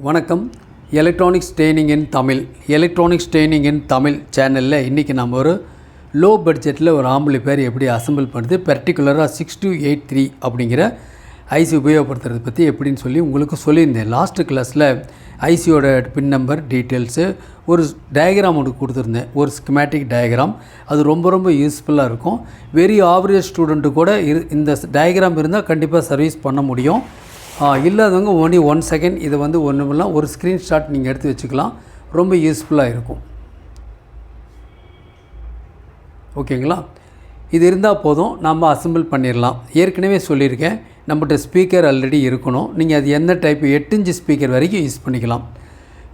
வணக்கம். Electronics training இன் தமிழ் சேனலில் இன்றைக்கி நம்ம ஒரு லோ பட்ஜெட்டில் ஒரு ஆம்பிளிஃபையர் எப்படி அசம்பிள் பண்ணுறது, பர்டிகுலராக 6283 அப்படிங்கிற ஐசி உபயோகப்படுத்துறது பற்றி எப்படின்னு சொல்லி உங்களுக்கு சொல்லியிருந்தேன். லாஸ்ட்டு கிளாஸில் ஐசியோட பின் நம்பர் டீட்டெயில்ஸு ஒரு டயக்ராம் ஒன்று கொடுத்துருந்தேன், ஒரு ஸ்கிமேட்டிக் டயக்ராம். அது ரொம்ப யூஸ்ஃபுல்லாக இருக்கும். வெரி ஆவரேஜ் ஸ்டூடெண்ட்டு கூட இந்த டயக்ராம் இருந்தால் கண்டிப்பாக சர்வீஸ் பண்ண முடியும். இல்லாதவங்க ஒன்லி 1 செகண்ட் இதை வந்து ஒன்றுமெல்லாம் ஒரு ஸ்க்ரீன்ஷாட் நீங்கள் எடுத்து வச்சுக்கலாம். ரொம்ப யூஸ்ஃபுல்லாக இருக்கும். ஓகேங்களா? இது இருந்தால் போதும், நம்ம அசம்பிள் பண்ணிடலாம். ஏற்கனவே சொல்லியிருக்கேன், நம்மகிட்ட ஸ்பீக்கர் ஆல்ரெடி இருக்கணும். நீங்கள் அது எந்த டைப் 8 இன்ச் ஸ்பீக்கர் வரைக்கும் யூஸ் பண்ணிக்கலாம்.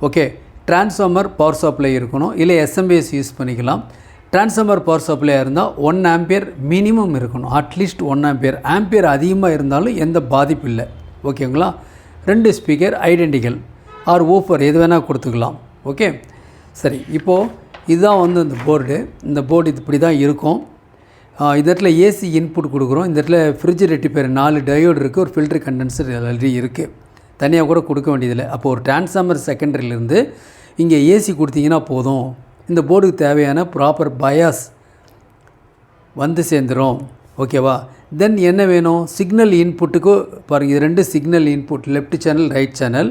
ஓகே, டிரான்ஸ்ஃபார்மர் பவர் சப்ளை இருக்கணும், இல்லை எஸ்எம்பிஎஸ் யூஸ் பண்ணிக்கலாம். டிரான்ஸ்ஃபார்மர் பவர் சப்ளையாக இருந்தால் 1 ஆம்பியர் மினிமம் இருக்கணும், அட்லீஸ்ட் 1 ஆம்பியர். ஆம்பியர் அதிகமாக இருந்தாலும் எந்த பாதிப்பு இல்லை. ஓகேங்களா? 2 ஸ்பீக்கர் ஐடென்டிக்கல் ஆர் ஊஃபர் எது வேணால் கொடுத்துக்கலாம். ஓகே, சரி. இப்போது இதுதான் வந்து இந்த போர்டு. இந்த போர்டு இது இப்படி தான் இருக்கும். இந்த இடத்துல ஏசி இன்புட் கொடுக்குறோம். இந்த இடத்துல ஃப்ரிட்ஜ் ரெட்டிஃபையர் 4 டயோடு இருக்குது, ஒரு ஃபில்டர் கண்டென்சர் ஆல்ரெடி இருக்குது. தனியாக கூட கொடுக்க வேண்டியதில்லை. அப்போது ஒரு டிரான்ஸ்ஃபார்மர் செகண்டரியிலேருந்து இங்கே ஏசி கொடுத்தீங்கன்னா போதும், இந்த போர்டுக்கு தேவையான ப்ராப்பர் பயாஸ் வந்து சேர்ந்துடும். ஓகேவா? தென் என்ன வேணும்? சிக்னல் இன்புட்டுக்கு பாருங்கள், இது 2 signal input, left channel right channel.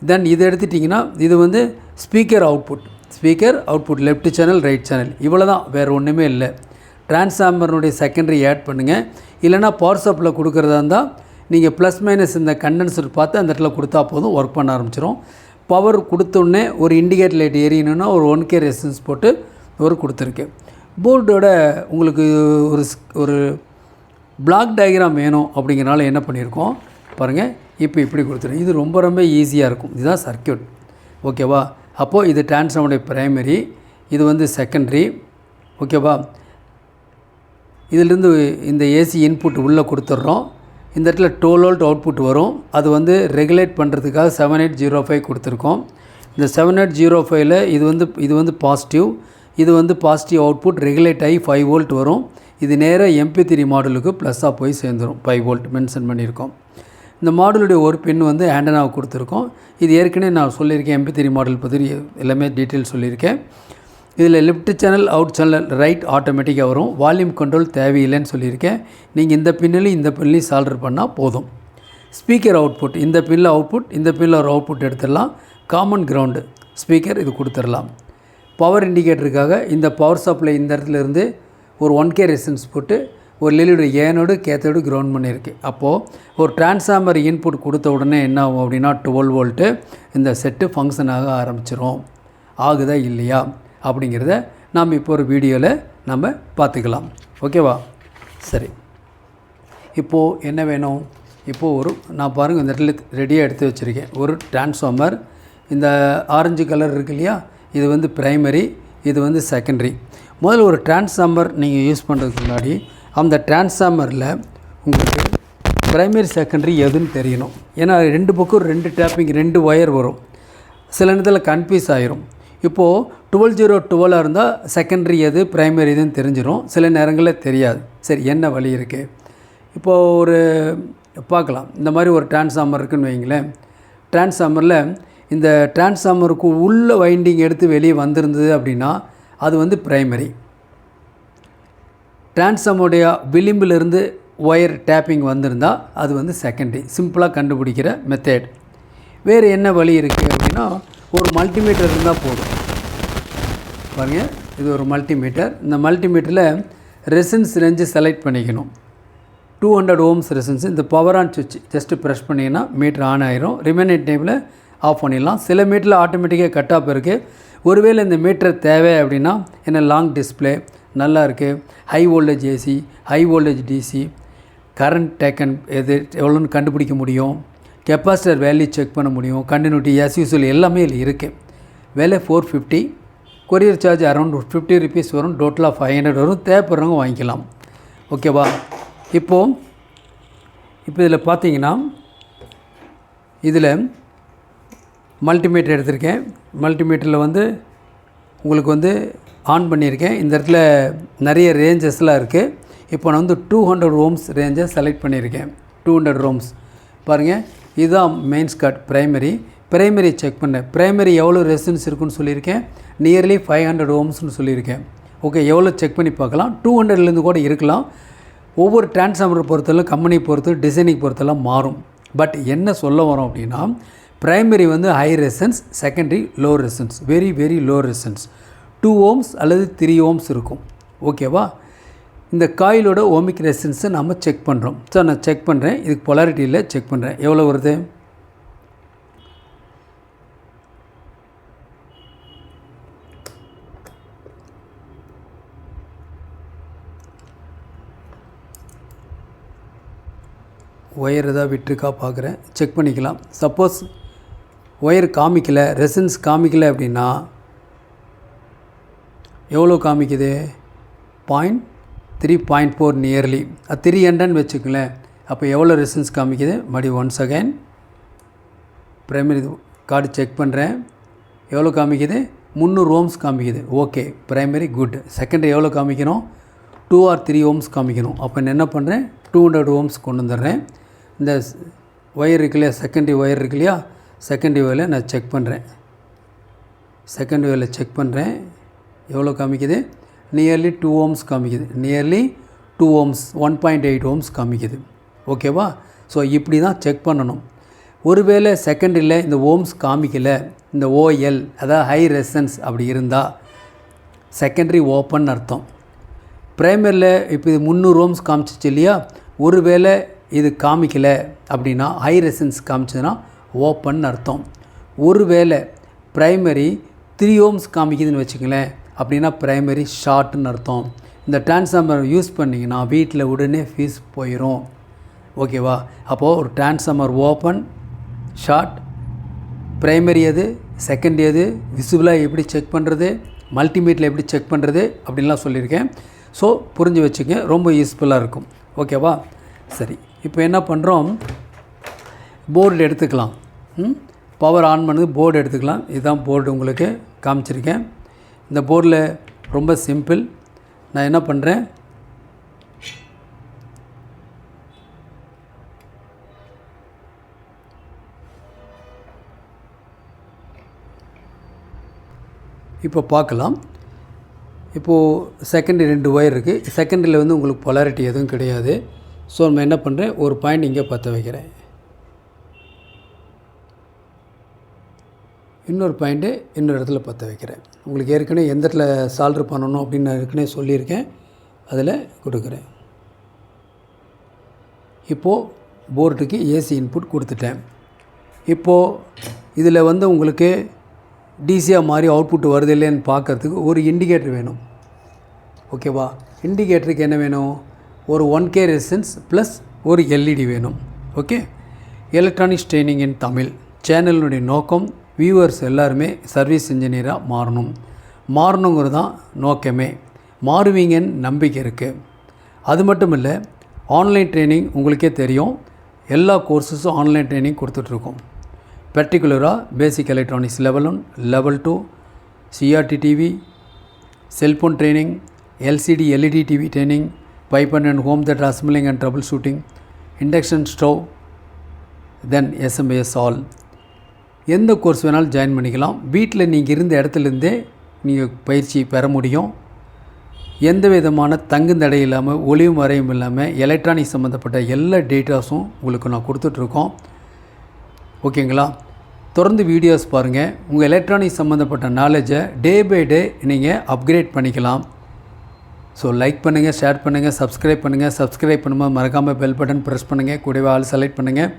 Then இதை எடுத்துட்டிங்கன்னா இது வந்து speaker output left channel right channel. இவ்வளோ தான், வேறு ஒன்றுமே இல்லை. டிரான்ஸ்ஃபார்மருடைய செகண்டரி ஆட் பண்ணுங்கள். இல்லைனா பவர் சப்ளை கொடுக்குறதா இருந்தால் நீங்கள் ப்ளஸ் மைனஸ் இந்த கண்டென்சர் பார்த்து அந்த இடத்துல கொடுத்தா போதும், ஒர்க் பண்ண ஆரம்பிச்சிடும். பவர் கொடுத்தோடனே ஒரு இண்டிகேட் லைட் எரியணுன்னா ஒரு 1K ரெசிஸ்டன்ஸ் போட்டு ஒரு கொடுத்துருக்கு. போர்டோட உங்களுக்கு ஒரு பிளாக் டயக்ராம் வேணும் அப்படிங்கிறனால என்ன பண்ணியிருக்கோம் பாருங்கள். இப்போ இப்படி கொடுத்துருங்க. இது ரொம்ப ஈஸியாக இருக்கும். இதுதான் சர்க்யூட். ஓகேவா? அப்போது இது டிரான்ஸ்ஃபார்மருடைய பிரைமரி, இது வந்து செகண்டரி. ஓகேவா? இதிலிருந்து இந்த ஏசி இன்புட் உள்ளே கொடுத்துட்றோம். இந்த இடத்துல 12 வோல்ட் அவுட்புட் வரும். அது வந்து ரெகுலேட் பண்ணுறதுக்காக 7805 கொடுத்துருக்கோம். இந்த 7805ல் இது வந்து பாசிட்டிவ், இது வந்து பாசிட்டிவ் அவுட்புட் ரெகுலேட் ஆகி 5 வோல்ட் வரும். இது நேராக MP3 மாடலுக்கு ப்ளஸ்ஸாக போய் சேர்ந்துடும். 5 வோல்ட் மென்ஷன் பண்ணியிருக்கோம். இந்த மாடலுடைய ஒரு பின் வந்து ஆண்டனாவை கொடுத்துருக்கோம். இது ஏற்கனவே நான் சொல்லியிருக்கேன், MP3 மாடல் பற்றி எல்லாமே டீட்டெயில் சொல்லியிருக்கேன். இதில் left channel out channel right ஆட்டோமேட்டிக்காக வரும். வால்யூம் கண்ட்ரோல் தேவையில்லைன்னு சொல்லியிருக்கேன். நீங்கள் இந்த பின்னிலையும் இந்த பின்லையும் சால்டர் பண்ணால் போதும். ஸ்பீக்கர் அவுட்புட், இந்த பின்னில் அவுட்புட், இந்த பின்னில் ஒரு அவுட்புட் எடுத்துடலாம். காமன் கிரவுண்டு ஸ்பீக்கர் இது கொடுத்துடலாம். பவர் இண்டிகேட்டருக்காக இந்த பவர் சப்ளை இந்த இடத்துல இருந்து ஒரு 1K ரெசிஸ்டன்ஸ் போட்டு ஒரு லெலியோட ஏனோடு கேத்தோடு கிரவுண்ட் பண்ணியிருக்கு. அப்போது ஒரு டிரான்ஸ்ஃபார்மர் இன்புட் கொடுத்த உடனே என்ன ஆகும் அப்படின்னா 12 வோல்ட்டு இந்த செட்டு ஃபங்க்ஷன் ஆக ஆரம்பிச்சிரும். ஆகுதா இல்லையா அப்படிங்கிறத நாம் இப்போ ஒரு வீடியோவில் நம்ம பார்த்துக்கலாம். ஓகேவா? சரி. இப்போது என்ன வேணும்? இப்போது நான் பாருங்கள் இந்த இடத்துல ரெடியாக எடுத்து வச்சுருக்கேன் ஒரு டிரான்ஸ்ஃபார்மர். இந்த ஆரஞ்சு கலர் இருக்கு இல்லையா, இது வந்து பிரைமரி, இது வந்து செகண்டரி. முதல்ல ஒரு டிரான்ஸ்ஃபார்மர் நீங்கள் யூஸ் பண்ணுறதுக்கு முன்னாடி அந்த டிரான்ஸ்ஃபார்மரில் உங்களுக்கு பிரைமரி செகண்டரி எதுன்னு தெரியணும். ஏன்னா 2 பக்கம் 2 டேப்பிங் 2 ஒயர் வரும். சில நேரத்தில் கன்ஃபியூஸ் ஆகிரும். இப்போது 12012 இருந்தால் செகண்டரி எது பிரைமரி எதுன்னு தெரிஞ்சிடும். சில நேரங்களில் தெரியாது. சரி, என்ன வழி இருக்குது? இப்போது ஒரு பார்க்கலாம். இந்த மாதிரி ஒரு டிரான்ஸ்ஃபார்மர் இருக்குதுன்னு வைங்களேன். டிரான்ஸ்ஃபார்மரில் இந்த டிரான்ஸ்ஃபார்மருக்கு உள்ள வைண்டிங் எடுத்து வெளியே வந்திருந்தது அப்படின்னா அது வந்து பிரைமரி. டிரான்ஸ்ஃபார்மருடைய விளிம்பிலிருந்து ஒயர் டேப்பிங் வந்திருந்தால் அது வந்து செகண்டரி. சிம்பிளாக கண்டுபிடிக்கிற மெத்தட். வேறு என்ன வழி இருக்குது அப்படின்னா, ஒரு மல்டிமீட்டர் இருந்தால் போதும். பாருங்கள், இது ஒரு மல்டிமீட்டர். இந்த மல்டிமீட்டரில் ரெசிஸ்டன்ஸ் ரேஞ்சு செலக்ட் பண்ணிக்கணும். 200 ஓம்ஸ் ரெசிஸ்டன்ஸ். இந்த பவர் ஆன் சுவிட்ச் ஜஸ்ட்டு ப்ரெஸ் பண்ணிங்கன்னா மீட்டர் ஆன் ஆகிரும். ரிமைனிங் டைமில் ஆஃப் பண்ணிடலாம். சில மீட்டரில் ஆட்டோமேட்டிக்காக கட் ஆஃப் இருக்குது. ஒருவேளை இந்த மீட்டர் தேவை அப்படின்னா என்ன, லாங் டிஸ்பிளே நல்லா இருக்குது, high voltage AC, high voltage DC, current taken எது எவ்வளோன்னு கண்டுபிடிக்க முடியும், கெப்பாசிட்டர் வேல்யூ செக் பண்ண முடியும், கண்டினியூட்டி as usual எல்லாமே இதில் இருக்குது. விலை 450, கொரியர் சார்ஜ் அரௌண்ட் 50 ருபீஸ் வரும். டோட்டலாக 500 வரும். தேவைப்படுறவங்க வாங்கிக்கலாம். ஓகேவா? இப்போ இதில் பார்த்தீங்கன்னா இதில் மல்டிமீட்டர் எடுத்திருக்கேன். மல்டிமீட்டரில் வந்து உங்களுக்கு வந்து ஆன் பண்ணியிருக்கேன். இந்த இடத்துல நிறைய ரேஞ்சஸ்லாம் இருக்குது. இப்போ நான் வந்து 200 ஓம்ஸ் ரேஞ்சை செலக்ட் பண்ணியிருக்கேன். 200 ஓம்ஸ் பாருங்கள். இதுதான் மெயின் ஸ்கட் பிரைமரி. பிரைமரி செக் பண்ணேன். பிரைமரி எவ்வளோ ரெசிஸ்டன்ஸ் இருக்குன்னு சொல்லியிருக்கேன், நியர்லி 500 ஓம்ஸ்னு சொல்லியிருக்கேன். ஓகே, எவ்வளோ செக் பண்ணி பார்க்கலாம். 200லேருந்து கூட இருக்கலாம். ஒவ்வொரு டிரான்ஸ்ஃபார்மரை பொறுத்தெல்லாம், கம்பெனி பொறுத்து, டிசைனிங் பொறுத்தெல்லாம் மாறும். பட் என்ன சொல்ல வரோம் அப்படின்னா, பிரைமரி வந்து high resistance, secondary low resistance, very very low resistance, 2 ohms அல்லது 3 ஓம்ஸ் இருக்கும். ஓகேவா? இந்த காயிலோட ஓமிக் ரெசிஸ்டன்ஸை நம்ம செக் பண்ணுறோம். ஸோ நான் செக் பண்ணுறேன், இதுக்கு பொலாரிட்டியில் செக் பண்ணுறேன். எவ்வளோ வருது? ஒயர் எதாவது விட்டுருக்கா பார்க்குறேன், செக் பண்ணிக்கலாம். சப்போஸ் ஒயர் காமிக்கலை, ரெசிஸ்டன்ஸ் காமிக்கலை அப்படின்னா எவ்வளோ காமிக்குது? 0.3 0.4 நியர்லி 300 வச்சுக்கலேன். அப்போ எவ்வளோ ரெசிஸ்டன்ஸ் காமிக்குது? மறுபடியும் once again primary card check பண்ணுறேன். எவ்வளோ காமிக்குது? 300 ஓம்ஸ் காமிக்குது. Okay, primary good. செகண்டரி எவ்வளோ காமிக்கணும்? 2 or 3 ஓம்ஸ் காமிக்கணும். அப்போ நான் என்ன பண்ணுறேன்? 200 ஓம்ஸ் கொண்டு வந்துடுறேன். இந்த ஒயர் இருக்கு இல்லையா, செகண்டரி ஒயர் இருக்கு இல்லையா, செகண்டரி ஒயரில் நான் செக் பண்ணுறேன். செகண்டரி ஒயரில் செக் பண்ணுறேன். எவ்வளோ காமிக்குது? நியர்லி 2 ஓம்ஸ் காமிக்குது. நியர்லி 2 ஓம்ஸ், 1.8 ஓம்ஸ் காமிக்குது. ஓகேவா? ஸோ இப்படி தான் செக் பண்ணணும். ஒருவேளை செகண்டரியில் இந்த ஓம்ஸ் காமிக்கலை, இந்த ஓஎல் அதாவது ஹை ரெசிஸ்டன்ஸ் அப்படி இருந்தால் செகண்டரி ஓப்பன் அர்த்தம். ப்ரைமரியில் இப்போ இது 300 ஓம்ஸ் காமிச்சிச்சு இல்லையா, ஒருவேளை இது காமிக்கலை அப்படின்னா, ஹை ரெசிஸ்டன்ஸ் காமிச்சதுன்னா ஓப்பன் அர்த்தம். ஒருவேளை ப்ரைமரி 3 ஓம்ஸ் காமிக்குதுன்னு வச்சுக்கங்களேன், அப்படின்னா ப்ரைமரி ஷார்ட்னு அர்த்தம். இந்த டிரான்ஸ்ஃபார்மர் யூஸ் பண்ணிங்கன்னா வீட்டில் உடனே ஃபீஸ் போயிடும். ஓகேவா? அப்போது ஒரு டிரான்ஸ்ஃபார்மர் ஓப்பன், ஷார்ட், ப்ரைமரி எது, செகண்டரி எது, விசிபிளாக எப்படி செக் பண்ணுறது, மல்டிமீட்டரில் எப்படி செக் பண்ணுறது அப்படின்லாம் சொல்லியிருக்கேன். ஸோ புரிஞ்சு வச்சுக்க, ரொம்ப யூஸ்ஃபுல்லாக இருக்கும். ஓகேவா? சரி, இப்போ என்ன பண்ணுறோம்? போர்டு எடுத்துக்கலாம். பவர் ஆன் பண்ணது போர்டு எடுத்துக்கலாம். இதுதான் போர்டு உங்களுக்கு காமிச்சிருக்கேன். இந்த போர்டில் ரொம்ப சிம்பிள். நான் என்ன பண்ணுறேன்? இப்போ பார்க்கலாம். இப்போது செகண்டரி 2 ஒயர் இருக்குது. செகண்டரியில் வந்து உங்களுக்கு பொலாரிட்டி எதுவும் கிடையாது. ஸோ நம்ம என்ன பண்ணுறேன்? ஒரு பாயிண்ட் இங்கே பற்ற வைக்கிறேன், இன்னொரு பாயிண்ட்டு இன்னொரு இடத்துல பற்ற வைக்கிறேன். உங்களுக்கு ஏற்கனவே எந்த இடத்துல சால்ட்ரு பண்ணணும் அப்படின்னு நான் ஏற்கனவே சொல்லியிருக்கேன், அதில் கொடுக்குறேன். இப்போது போர்டுக்கு ஏசி இன்புட் கொடுத்துட்டேன். இப்போது இதில் வந்து உங்களுக்கு டிசியாக மாதிரி அவுட்புட் வருது இல்லைன்னு பார்க்குறதுக்கு ஒரு இண்டிகேட்டர் வேணும். ஓகேவா? இண்டிகேட்டருக்கு என்ன வேணும்? ஒரு 1K ரெசிஸ்டன்ஸ் ப்ளஸ் ஒரு எல்இடி வேணும். Okay, electronics training in Tamil சேனலினுடைய நோக்கம் வியூவர்ஸ் எல்லாருமே சர்வீஸ் இன்ஜினியராக மாறணுங்கிறது தான் நோக்கமே. மாறுவீங்கன்னு நம்பிக்கை இருக்குது. அது மட்டும் இல்லை, ஆன்லைன் ட்ரைனிங் உங்களுக்கே தெரியும், எல்லா கோர்ஸஸும் ஆன்லைன் ட்ரைனிங் கொடுத்துட்ருக்கோம். பர்டிகுலராக basic electronics level 1, level 2, CRT TV, cellphone training, LCD LED TV training, pipe and home theatre assembling and troubleshooting, induction stove, then SMAS all. எந்த கோர்ஸ் வேணாலும் ஜாயின் பண்ணிக்கலாம். வீட்டில் நீங்கள் இருந்த இடத்துலேருந்தே நீங்கள் பயிற்சி பெற முடியும். எந்த விதமான தங்குந்தடை இல்லாமல், ஒளியும் வரையும் இல்லாமல், எலக்ட்ரானிக் சம்மந்தப்பட்ட எல்லா டேட்டாஸும் உங்களுக்கு நான் கொடுத்துட்ருக்கோம். ஓகேங்களா? தொடர்ந்து வீடியோஸ் பாருங்கள். உங்கள் எலக்ட்ரானிக் சம்மந்தப்பட்ட நாலேஜை டே பை டே நீங்கள் அப்கிரேட் பண்ணிக்கலாம். ஸோ லைக் பண்ணுங்கள், ஷேர் பண்ணுங்கள், சப்ஸ்கிரைப் பண்ணுங்கள். சப்ஸ்கிரைப் பண்ணும்போது மறக்காமல் பெல் பட்டன் ப்ரெஸ் பண்ணுங்கள், கூடவே ஆல் செலக்ட் பண்ணுங்கள்.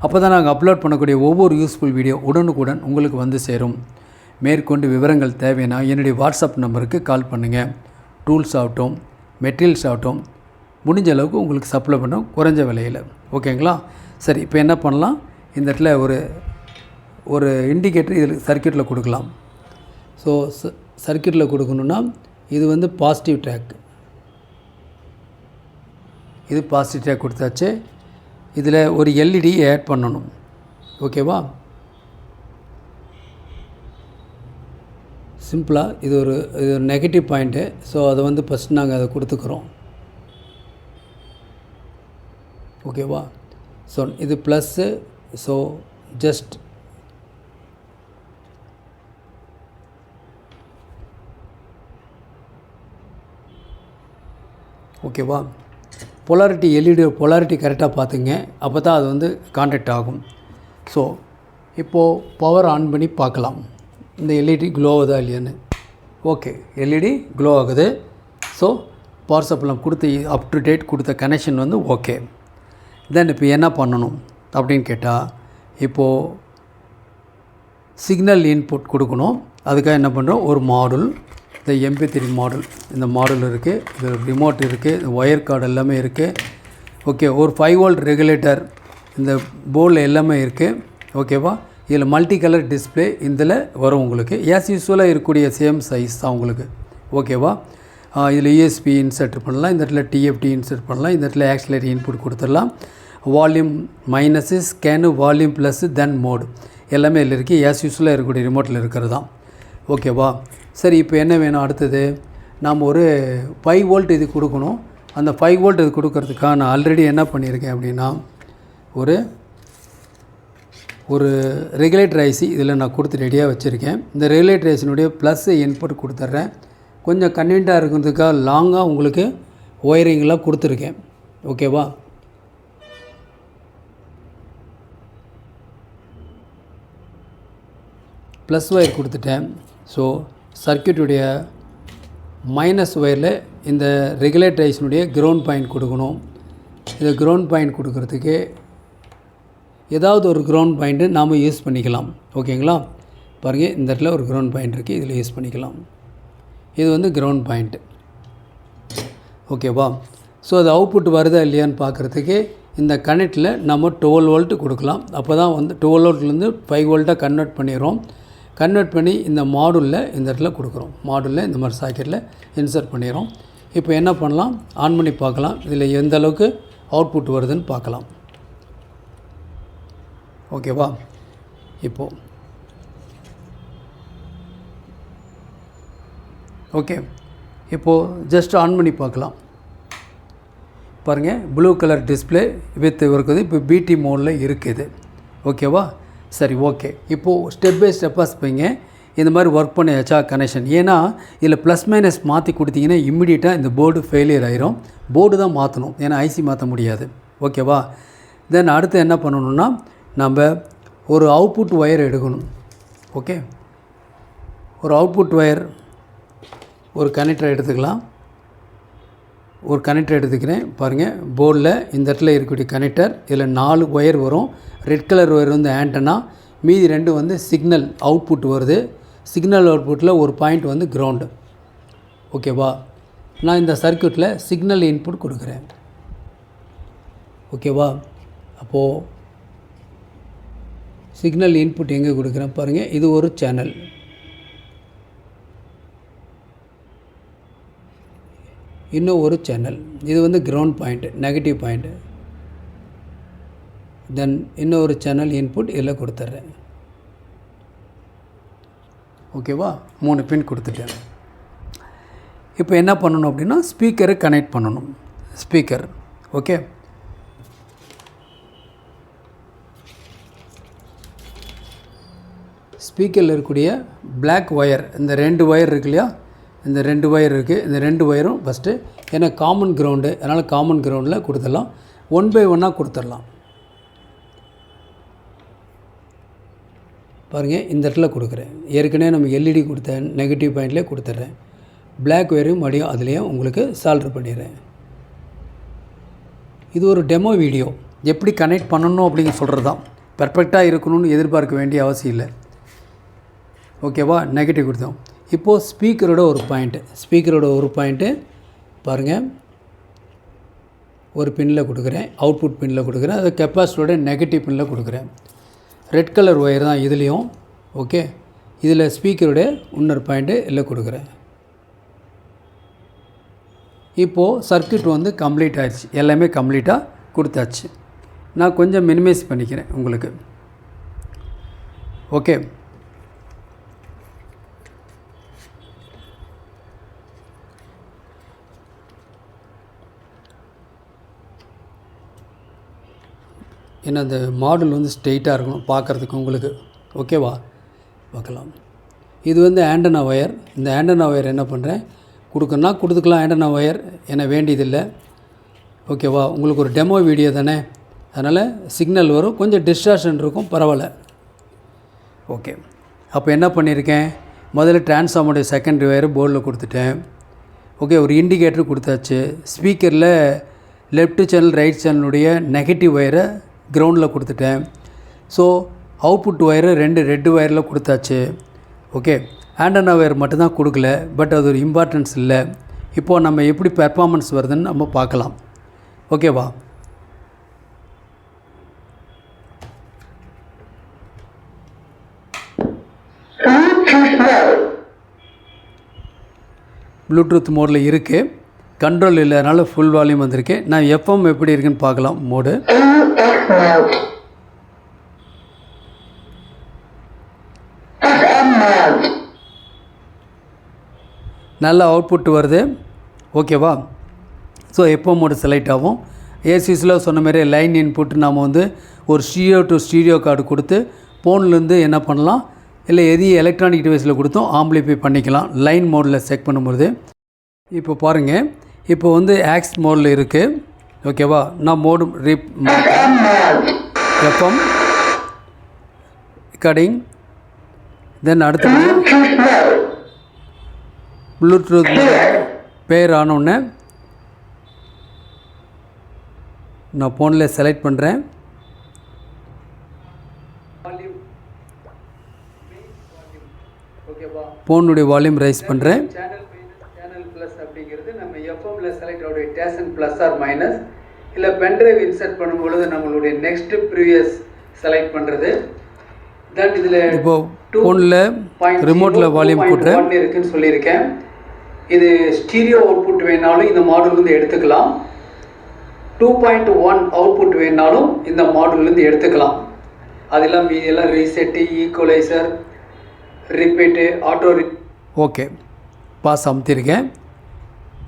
அப்போ தான் நாங்கள் அப்லோட் பண்ணக்கூடிய ஒவ்வொரு யூஸ்ஃபுல் வீடியோ உடனுக்குடன் உங்களுக்கு வந்து சேரும். மேற்கொண்டு விவரங்கள் தேவைன்னா என்னுடைய வாட்ஸ்அப் நம்பருக்கு கால் பண்ணுங்கள். டூல்ஸ் ஆகட்டும், மெட்டீரியல்ஸ் ஆகட்டும், முடிஞ்ச அளவுக்கு உங்களுக்கு சப்ளை பண்ணோம் குறைஞ்ச விலையில். ஓகேங்களா? சரி, இப்போ என்ன பண்ணலாம்? இந்த இடத்துல ஒரு இண்டிகேட்டர் இதில் சர்க்யூட்டில் கொடுக்கலாம். ஸோ சர்க்யூட்டில் கொடுக்கணுன்னா இது வந்து பாசிட்டிவ் ட்ராக், இது பாசிட்டிவ் ட்ராக் கொடுத்தாச்சு. இதில் ஒரு எல்இடி ஆட் பண்ணணும். ஓகேவா? சிம்பிளாக இது ஒரு நெகட்டிவ் பாயிண்ட்டு. ஸோ அதை வந்து ஃபஸ்ட் நாங்கள் அதை கொடுத்துக்கிறோம். ஓகேவா? ஸோ இது ப்ளஸ்ஸு. ஸோ ஜஸ்ட் ஓகேவா. பொலாரிட்டி எல்இடி பொலாரிட்டி கரெக்டாக பார்த்துங்க, அப்போ தான் அது வந்து கான்டாக்ட் ஆகும். ஸோ இப்போது பவர் ஆன் பண்ணி பார்க்கலாம் இந்த எல்இடி க்ளோ ஆகுதா இல்லையான்னு. ஓகே, எல்இடி க்ளோ ஆகுது. ஸோ பவர் சப்ளை கொடுத்து அப் டு டேட் கொடுத்த கனெக்ஷன் வந்து ஓகே. தென் இப்போ என்ன பண்ணணும் அப்படின்னு கேட்டால், இப்போது சிக்னல் இன்புட் கொடுக்கணும். அதுக்காக என்ன பண்ணுறோம், ஒரு மாடுல், இந்த MP3 மாடல், இந்த மாடல் இருக்குது, இது ரிமோட் இருக்குது, இந்த ஒயர் கார்டு எல்லாமே இருக்குது. ஓகே, ஒரு 5 வோல்ட் ரெகுலேட்டர் இந்த போர்டில் எல்லாமே இருக்குது. ஓகேவா. இதில் மல்டி கலர் டிஸ்பிளே இதில் வரும் உங்களுக்கு. யூஸ்வலாக இருக்கக்கூடிய சேம் சைஸ் தான் உங்களுக்கு. ஓகேவா. இதில் USB இன்சர்ட் பண்ணலாம், இந்த இடத்துல TFT இன்சர்ட் பண்ணலாம், இந்த இடத்துல ஆக்சிலரி இன்புட் கொடுத்துடலாம். Volume minus, scan, volume plus, then mode எல்லாமே இதில் இருக்குது. யூஸ்வலாக இருக்கக்கூடிய ரிமோட்டில் இருக்கிறது தான். ஓகேவா. சரி, இப்போ என்ன வேணும் அடுத்தது, நாம் ஒரு 5 வோல்ட் இது கொடுக்கணும். அந்த 5 வோல்ட் இது கொடுக்கறதுக்காக நான் ஆல்ரெடி என்ன பண்ணியிருக்கேன் அப்படின்னா, ஒரு ரெகுலேட்டர் ஐசி இதில் நான் கொடுத்து ரெடியாக வச்சுருக்கேன். இந்த ரெகுலேட்டர் ஐசினுடைய ப்ளஸ் இன்புட் கொடுத்துட்றேன். கொஞ்சம் கன்வீனியண்ட்டாக இருக்கிறதுக்காக லாங்காக உங்களுக்கு ஒயரிங்லாம் கொடுத்துருக்கேன். ஓகேவா. ப்ளஸ் ஒயர் கொடுத்துட்டேன். ஸோ சர்க்யூட்டுடைய மைனஸ் ஒயரில் இந்த ரெகுலேட்டர் ஐஸினுடைய கிரவுண்ட் பாயிண்ட் கொடுக்கணும். இந்த கிரவுண்ட் பாயிண்ட் கொடுக்கறதுக்கு ஏதாவது ஒரு கிரவுண்ட் பாயிண்ட்டு நாம் யூஸ் பண்ணிக்கலாம். ஓகேங்களா. பாருங்கள், இந்த இடத்துல ஒரு கிரவுண்ட் பாயிண்ட் இருக்குது, இதில் யூஸ் பண்ணிக்கலாம். இது வந்து கிரவுண்ட் பாயிண்ட்டு. ஓகேவா. ஸோ அது அவுட்புட் வருதா இல்லையான்னு பார்க்குறதுக்கு இந்த கனெக்டில் நம்ம 12 வோல்ட்டு கொடுக்கலாம். அப்போ தான் வந்து 12 வோல்ட்லேருந்து 5 வோல்ட்டாக கன்வெர்ட் பண்ணிடுறோம். கன்வெர்ட் பண்ணி இந்த மாடுலில் இந்த இடத்துல கொடுக்குறோம். மாடுலில் இந்த மாதிரி சாக்கெட்டில் இன்சர்ட் பண்ணிடுறோம். இப்போ என்ன பண்ணலாம், ஆன் பண்ணி பார்க்கலாம், இதில் எந்த அளவுக்கு அவுட்புட் வருதுன்னு பார்க்கலாம். ஓகேவா. இப்போது ஓகே, இப்போது ஜஸ்ட் ஆன் பண்ணி பார்க்கலாம். பாருங்கள், ப்ளூ கலர் டிஸ்பிளே வித் இருக்குது. இப்போ BT மோடில் இருக்குது. ஓகேவா. சரி, ஓகே. இப்போது ஸ்டெப் பை ஸ்டெப்பாக போய்ங்க இந்த மாதிரி ஒர்க் பண்ணியாச்சா கனெக்ஷன். ஏன்னா இதில் ப்ளஸ் மைனஸ் மாற்றி கொடுத்தீங்கன்னா இம்மிடியட்டாக இந்த போர்டு ஃபெயிலியர் ஆயிரும். போர்டு தான் மாற்றணும், ஏன்னா ஐசி மாற்ற முடியாது. ஓகேவா. தென் அடுத்து என்ன பண்ணணுன்னா, நம்ம ஒரு அவுட்புட் ஒயர் எடுக்கணும். ஓகே, ஒரு அவுட்புட் ஒயர், ஒரு கனெக்டர் எடுத்துக்கலாம். ஒரு கனெக்டர் எடுத்துக்கிறேன். பாருங்கள், போர்டில் இந்த இடத்துல இருக்கக்கூடிய கனெக்டர், இதில் 4 ஒயர் வரும். ரெட் கலர் ஒயர் வந்து ஆண்டனா, மீதி 2 வந்து சிக்னல் அவுட்புட் வருது. சிக்னல் அவுட்புட்டில் ஒரு பாயிண்ட் வந்து கிரவுண்டு. ஓகேவா. நான் இந்த சர்க்யூட்டில் சிக்னல் இன்புட் கொடுக்குறேன். ஓகேவா. அப்போது சிக்னல் இன்புட் எங்கே கொடுக்குறேன் பாருங்கள், இது ஒரு சேனல். இன்னும் ஒரு சேனல், இது வந்து கிரவுண்ட் பாயிண்ட்டு, நெகட்டிவ் பாயிண்ட்டு. தென் இன்னொரு சேனல் இன்புட் இதில் கொடுத்துட்றேன். ஓகேவா. 3 பின் கொடுத்துட்டேன். இப்போ என்ன பண்ணணும் அப்படின்னா, ஸ்பீக்கரை கனெக்ட் பண்ணணும். ஸ்பீக்கர். ஓகே, ஸ்பீக்கரில் இருக்கக்கூடிய பிளாக் ஒயர், இந்த 2 ஒயர் இருக்கு இல்லையா, இந்த 2 ஒயர் இருக்குது. இந்த 2 ஒயரும் ஃபஸ்ட்டு, ஏன்னா காமன் கிரவுண்டு, அதனால் காமன் கிரவுண்டில் கொடுத்துடலாம். 1 பை 1 கொடுத்துடலாம். பாருங்கள், இந்த இடத்துல கொடுக்குறேன். ஏற்கனவே நம்ம எல்இடி கொடுத்தேன், நெகட்டிவ் பாயிண்ட்லேயே கொடுத்துட்றேன். பிளாக் ஒயரையும் மறுபடியும் அதுலேயும் உங்களுக்கு சால்ட்ரு பண்ணிடுறேன். இது ஒரு டெமோ வீடியோ, எப்படி கனெக்ட் பண்ணணும் அப்படிங்க சொல்கிறது தான். பர்ஃபெக்டாக இருக்கணும்னு எதிர்பார்க்க வேண்டிய அவசியம் இல்லை. ஓகேவா. நெகட்டிவ் கொடுத்தோம். இப்போது ஸ்பீக்கரோட ஒரு பாயிண்ட்டு பாருங்கள், ஒரு பின்னில் கொடுக்குறேன், அவுட்புட் பின்னில் கொடுக்குறேன். அது கெப்பாசிட்டரோட நெகட்டிவ் பின்னில் கொடுக்குறேன். ரெட் கலர் ஒயர் தான் இதுலேயும். ஓகே, இதில் ஸ்பீக்கரோட இன்னொரு பாயிண்ட்டு இல்லை கொடுக்குறேன். இப்போது சர்க்யூட் வந்து கம்ப்ளீட் ஆகிடுச்சு, எல்லாமே கம்ப்ளீட்டாக கொடுத்தாச்சு. நான் கொஞ்சம் மினிமைஸ் பண்ணிக்கிறேன் உங்களுக்கு. ஓகே, ஏன்னா அந்த மாடல் வந்து ஸ்ட்ரெயிட்டாக இருக்கணும் பார்க்குறதுக்கு உங்களுக்கு. ஓகேவா. பார்க்கலாம். இது வந்து ஆண்டனா ஒயர். இந்த ஆண்டனா ஒயர் என்ன பண்ணுறேன், கொடுக்கணுன்னா கொடுத்துக்கலாம். ஆண்டனா ஒயர் என வேண்டியதில்லை. ஓகேவா, உங்களுக்கு ஒரு டெமோ வீடியோ தானே, அதனால் சிக்னல் வரும், கொஞ்சம் டிஸ்டார்ஷன் இருக்கும், பரவாயில்ல. ஓகே, அப்போ என்ன பண்ணியிருக்கேன், முதல்ல டிரான்ஸ்ஃபார்மருடைய செகண்டரி ஒயரை போர்டில் கொடுத்துட்டேன். ஓகே, ஒரு இண்டிகேட்டர் கொடுத்தாச்சு. ஸ்பீக்கரில் லெஃப்ட் சேனல் ரைட் சேனலுடைய நெகட்டிவ் ஒயரை கிரவுண்டில் கொடுத்துட்டேன். ஸோ அவுட்புட் ஒயரு 2 ரெட் ஒயரில் கொடுத்தாச்சு. ஓகே, ஆண்டனா ஒயர் மட்டும்தான் கொடுக்கல, பட் அது ஒரு இம்பார்ட்டன்ஸ் இல்லை. இப்போது நம்ம எப்படி பெர்ஃபார்மன்ஸ் வருதுன்னு நம்ம பார்க்கலாம். ஓகேவா, ப்ளூடூத் மோடில் இருக்குது, கண்ட்ரோல் இல்லைனால ஃபுல் வால்யூம் வந்திருக்கு. நான் எஃப்எம் எப்படி இருக்குன்னு பார்க்கலாம். மோடு நல்ல அவுட்புட் வருது. ஓகேவா, ஸோ எஃப்எம் மோடு செலக்ட் ஆகும். ஏசிஸில் சொன்ன மாதிரி லைன் இன்புட் நாம் வந்து ஒரு ஸ்டீரியோ டு ஸ்டீரியோ கார்டு கொடுத்து ஃபோன்லேருந்து என்ன பண்ணலாம், இல்லை எலக்ட்ரானிக் டிவைஸில் கொடுத்தும் ஆம்பிளிஃபை பண்ணிக்கலாம் லைன் மோடில் செக் பண்ணும்போது. இப்போ பாருங்கள், இப்போ வந்து ஆக்ஸ் மோடில் இருக்குது. ஓகேவா, நான் மோடு எஃப்எம் ரெக்கார்டிங். தென் அடுத்தது ப்ளூடூத் பேர் ஆனோடனே நான் ஃபோனில் செலக்ட் பண்ணுறேன். ஃபோனுடைய வால்யூம் ரைஸ் பண்ணுறேன். சேனல் ப்ளஸ் அப்படிங்கிறது நம்ம எஃப்எம்மில் செலக்ட் ஆகிற ஸ்டேஷன் ப்ளஸ் ஆர் மைனஸ், இல்லை பென்ட்ரைவ் இன்சர்ட் பண்ணும்பொழுது நம்மளுடைய நெக்ஸ்ட் ப்ரீவியஸ் செலக்ட் பண்ணுறது. தென் இதில் இப்போது ஃபோனில் ரிமோட்டில் வால்யூம் போட்டுறேன் இருக்குதுன்னு சொல்லியிருக்கேன். இது ஸ்டீரியோ அவுட்புட் வேணாலும் இந்த மாடல்லேருந்து எடுத்துக்கலாம். 2.1 அவுட்புட் வேணாலும் இந்த மாடல்லேருந்து எடுத்துக்கலாம். அதெல்லாம் மீதியெல்லாம் reset, equaliser, repeat, auto. Okay, pause அமுத்திருக்கேன்.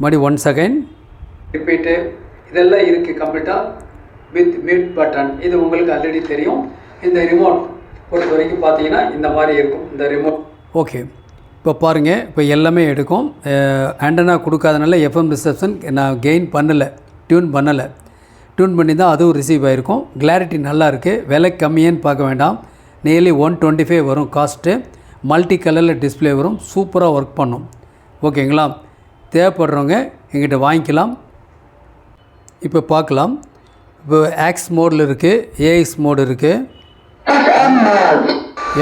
மறுபடி 1 செகண்ட் ரிப்பீட்டு, இதெல்லாம் இருக்குது கம்ப்ளீட்டாக வித் மியூட் பட்டன். இது உங்களுக்கு ஆல்ரெடி தெரியும். இந்த ரிமோட் பொறுத்த வரைக்கும் பார்த்தீங்கன்னா இந்த மாதிரி இருக்கும் இந்த ரிமோட். ஓகே, இப்போ பாருங்கள், இப்போ எல்லாமே எடுக்கும். ஆண்டனா கொடுக்காதனால எஃப்எம் ரிசப்ஷன் நான் கெயின் பண்ணலை, டியூன் பண்ணலை. டியூன் பண்ணி தான் அதுவும் ரிசீவ் ஆகிருக்கும். கிளாரிட்டி நல்லா இருக்குது. விலை கம்மியான்னு பார்க்க வேண்டாம், நியர்லி 125 வரும் காஸ்ட்டு. மல்டி கலரில் டிஸ்பிளே வரும், சூப்பராக ஒர்க் பண்ணும். ஓகேங்களா, தேவைப்படுறவங்க எங்கிட்ட வாங்கிக்கலாம். இப்போ பார்க்கலாம். இப்போ ஆக்ஸ் மோடில் இருக்குது, ஏஎக்ஸ் மோடு இருக்குது,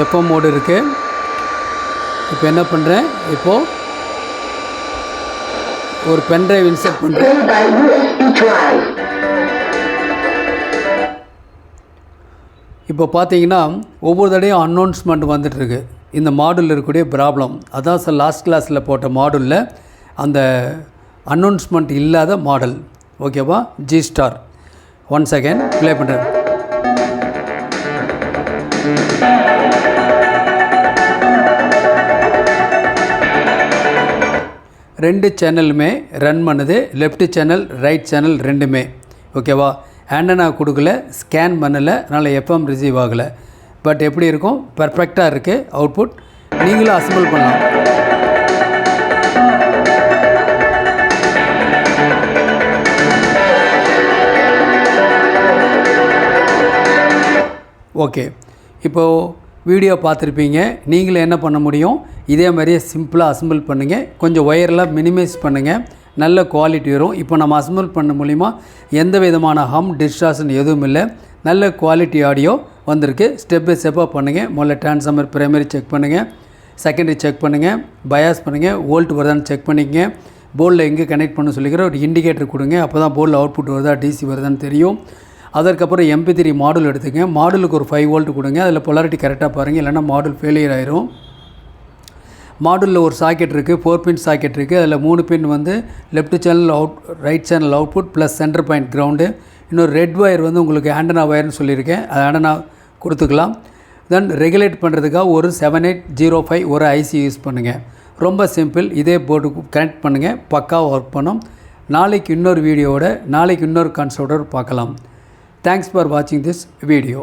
எஃப்எம் மோடு இருக்குது. இப்போ என்ன பண்ணுறேன், இப்போது ஒரு பென்ட்ரைவ் இன்சர்ட் பண்ணுறேன். இப்போ பார்த்தீங்கன்னா ஒவ்வொரு தடையும் அனௌன்ஸ்மெண்ட் வந்துட்டுருக்கு. இந்த மாடலில் இருக்கக்கூடிய ப்ராப்ளம் அதான் சார் லாஸ்ட் கிளாஸில் போட்ட மாடலில் அந்த அனௌன்ஸ்மெண்ட் இல்லாத மாடல். ஓகேவா, ஜி ஸ்டார். 1 செகண்ட் ப்ளே பண்ணுறேன். ரெண்டு சேனலுமே ரன் பண்ணுது, லெஃப்ட் சேனல் ரைட் சேனல் ரெண்டுமே. ஓகேவா, ஆண்டனா கொடுக்கல, ஸ்கேன் பண்ணலை, அதனால் எஃப்எம் ரிசீவ் ஆகலை. பட் எப்படி இருக்கும், பர்ஃபெக்டாக இருக்குது அவுட்புட். நீங்களும் அசம்பிள் பண்ணலாம். ஓகே, இப்போது வீடியோ பார்த்துருப்பீங்க. நீங்களும் என்ன பண்ண முடியும், இதே மாதிரியே சிம்பிளாக அசம்பிள் பண்ணுங்கள். கொஞ்சம் ஒயரெலாம் மினிமைஸ் பண்ணுங்கள், நல்ல குவாலிட்டி வரும். இப்போ நம்ம அசம்பிள் பண்ண மூலிமா எந்த விதமான ஹம் டிஸ்டார்ஷன் எதுவும் இல்லை, நல்ல குவாலிட்டி ஆடியோ வந்திருக்கு. ஸ்டெப் பை ஸ்டெப்பாக பண்ணுங்கள். முதல்ல டிரான்ஸ்ஃபார்மர் பிரைமரி செக் பண்ணுங்கள், செகண்டரி செக் பண்ணுங்கள், பயாஸ் பண்ணுங்கள், வோல்ட் வருதான்னு செக் பண்ணிக்கங்க. போர்டில் எங்கே கனெக்ட் பண்ண சொல்லிக்கிற ஒரு இண்டிகேட்டர் கொடுங்க, அப்போ தான் போர்டில் அவுட்புட் வருதா டிசி வருதான்னு தெரியும். அதற்கப்புறம் MP3 மாடல் எடுத்துக்கங்க. மாடலுக்கு ஒரு 5 வோல்ட் கொடுங்க, அதில் பொலாரிட்டி கரெக்டாக பாருங்கள், இல்லைனா மாடல் ஃபெயிலியர் ஆயிரும். மாடலில் ஒரு சாக்கெட் இருக்குது, 4 பின் சாக்கெட் இருக்குது. அதில் 3 பின் வந்து left channel right channel output plus centre point ground. இன்னொரு ரெட் ஒயர் வந்து உங்களுக்கு ஆண்டனா ஒயர்னு சொல்லியிருக்கேன், அது ஆண்டனா கொடுத்துக்கலாம். தென் ரெகுலேட் பண்ணுறதுக்காக ஒரு 7805 ஒரு ஐசி யூஸ் பண்ணுங்கள். ரொம்ப சிம்பிள். இதே போர்டுக்கு கனெக்ட் பண்ணுங்கள், பக்காவாக ஒர்க் பண்ணும். நாளைக்கு இன்னொரு வீடியோவோட, நாளைக்கு இன்னொரு கான்செப்டோடு பார்க்கலாம். Thanks for watching this video.